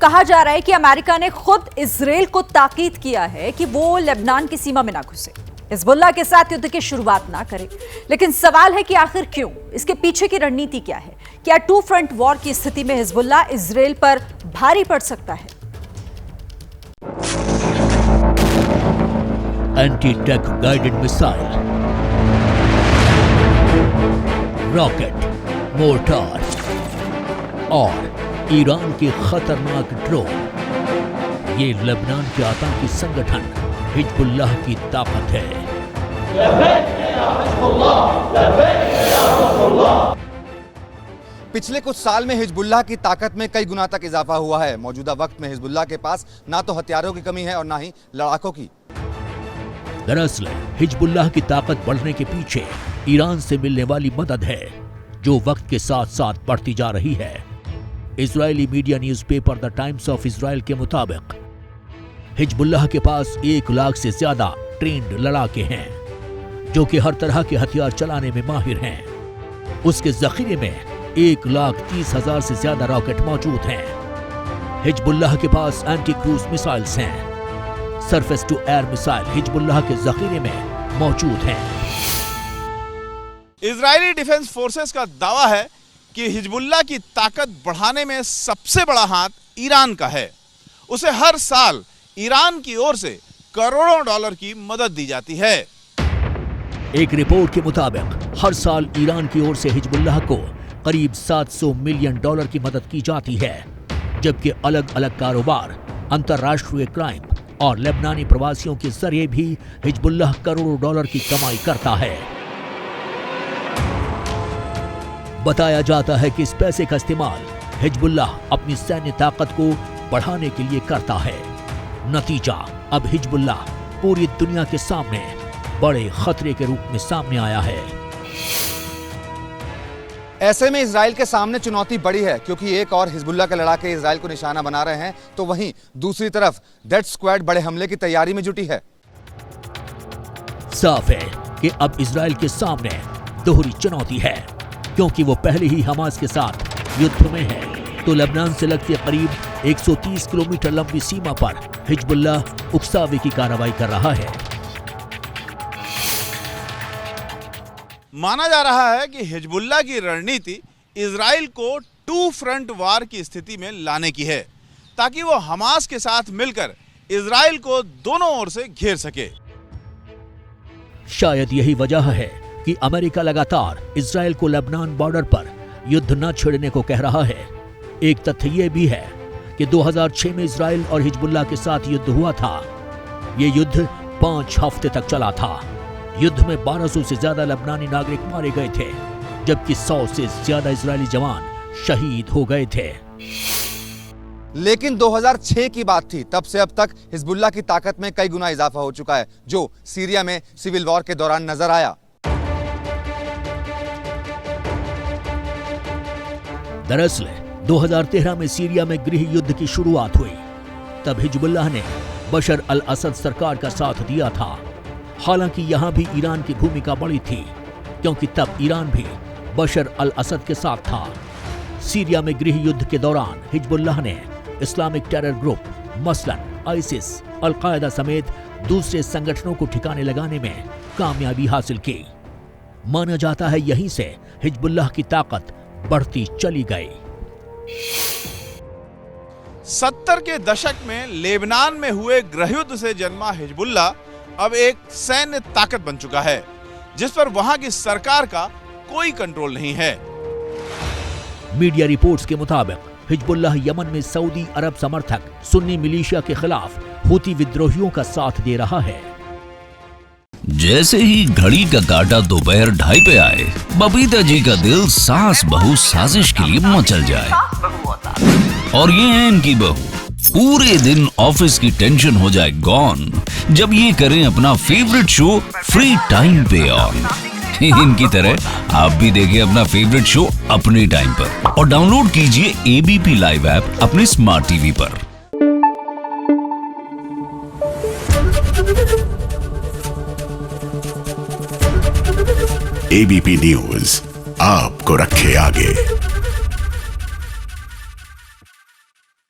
कहा जा रहा है कि अमेरिका ने खुद इजराइल को ताकीद किया है कि वो लेबनान की सीमा में ना घुसे, हिजबुल्लाह के साथ युद्ध की शुरुआत ना करे। लेकिन सवाल है कि आखिर क्यों? इसके पीछे की रणनीति क्या है? क्या टू फ्रंट वॉर की स्थिति में हिजबुल्लाह इजराइल पर भारी पड़ सकता है? Anti tank guided missile, rocket, mortar और ईरान के खतरनाक ड्रोन, ये लेबनान के आतंकी संगठन हिजबुल्लाह की ताकत है। पिछले कुछ साल में हिजबुल्लाह की ताकत में कई गुना तक इजाफा हुआ है। मौजूदा वक्त में हिजबुल्लाह के पास ना तो हथियारों की कमी है और ना ही लड़ाकों की। दरअसल हिजबुल्लाह की ताकत बढ़ने के पीछे ईरान से मिलने वाली मदद है, जो वक्त के साथ साथ बढ़ती जा रही है। Israeli media newspaper the times of Israel के मुताबिक हिजबुल्लाह के पास 1 लाख से ज्यादा ट्रेंड लड़ाके हैं, जो कि हर तरह के हथियार चलाने में माहिर हैं। उसके जखीरे में 1,30,000 से ज्यादा रॉकेट मौजूद हैं। हिजबुल्लाह के पास एंटी क्रूज मिसाइल्स हैं। Surface to air missile Hezbollah के जखीरे में मौजूद हैं। इजरायली डिफेंस फोर्सेस का दावा है कि हिजबुल्लाह की ताकत बढ़ाने में सबसे बड़ा हाथ ईरान का है। उसे हर साल ईरान की ओर से करोड़ों डॉलर की मदद दी जाती है। एक रिपोर्ट के मुताबिक हर साल ईरान की ओर से हिजबुल्लाह को करीब $700 मिलियन की मदद की जाती है, जबकि अलग अलग कारोबार, अंतर्राष्ट्रीय क्राइम और लेबनानी प्रवासियों के जरिए भी हिजबुल्लाह करोड़ों डॉलर की कमाई करता है। बताया जाता है कि इस पैसे का इस्तेमाल हिजबुल्लाह अपनी सैन्य ताकत को बढ़ाने के लिए करता है। नतीजा, अब हिजबुल्लाह पूरी दुनिया के सामने बड़े खतरे के रूप में सामने आया है। ऐसे में इजराइल के सामने चुनौती बड़ी है, क्योंकि एक और हिजबुल्लाह के लड़ाके इजराइल को निशाना बना रहे हैं, तो वहीं दूसरी तरफ डेथ स्क्वाड बड़े हमले की तैयारी में जुटी है। साफ है कि अब इजराइल के सामने दोहरी चुनौती है, क्योंकि वो पहले ही हमास के साथ युद्ध में है, तो लेबनान से लगती करीब 130 किलोमीटर लंबी सीमा पर हिजबुल्लाह उकसावे की कार्रवाई कर रहा है। माना जा रहा है कि हिजबुल्लाह की रणनीति इजराइल को टू फ्रंट वार की स्थिति में लाने की है, ताकि वो हमास के साथ मिलकर इजराइल को दोनों ओर से घेर सके। शायद यही वजह है कि अमेरिका लगातार इजराइल को लेबनान बॉर्डर पर युद्ध न छेड़ने को कह रहा है। एक तथ्य यह भी है कि 2006 में इजराइल और हिजबुल्लाह के साथ युद्ध हुआ था। ये युद्ध 5 हफ्ते तक चला था। युद्ध में 1200 से ज्यादा लेबनानी नागरिक मारे गए थे, जबकि 100 से ज्यादा इजरायली जवान शहीद हो गए थे। लेकिन 2006 की बात थी, तब से अब तक हिजबुल्लाह की ताकत में कई गुना इजाफा हो चुका है, जो सीरिया में सिविल वॉर के दौरान नजर आया। दरअसल 2013 में सीरिया में गृह युद्ध की शुरुआत हुई। तब हिजबुल्लाह ने बशर अल असद सरकार का साथ दिया था। हालांकि यहां भी ईरान की भूमिका बड़ी थी, क्योंकि तब ईरान भी बशर अल असद के साथ था। सीरिया में गृह युद्ध के दौरान हिजबुल्लाह ने इस्लामिक टेरर ग्रुप मसलन आईसिस, अल-कायदा समेत दूसरे संगठनों को ठिकाने लगाने में कामयाबी हासिल की। माना जाता है यहीं से हिजबुल्लाह की ताकत बढ़ती चली गई। 70 के दशक में लेबनान में हुए गृहयुद्ध से जन्मा हिजबुल्लाह अब एक सैन्य ताकत बन चुका है, जिस पर वहां की सरकार का कोई कंट्रोल नहीं है। मीडिया रिपोर्ट्स के मुताबिक हिजबुल्लाह यमन में सऊदी अरब समर्थक सुन्नी मिलिशिया के खिलाफ हूती विद्रोहियों का साथ दे रहा है। जैसे ही घड़ी का काटा दोपहर 2:30 पे आए, बबीता जी का दिल सास बहू साजिश के लिए मचल जाए। और ये है इनकी बहू, पूरे दिन ऑफिस की टेंशन हो जाए गॉन जब ये करें अपना फेवरेट शो फ्री टाइम पे ऑन। इनकी तरह आप भी देखिए अपना फेवरेट शो अपने टाइम पर और डाउनलोड कीजिए एबीपी लाइव ऐप अपने स्मार्ट टीवी पर। एबीपी न्यूज आपको रखे आगे।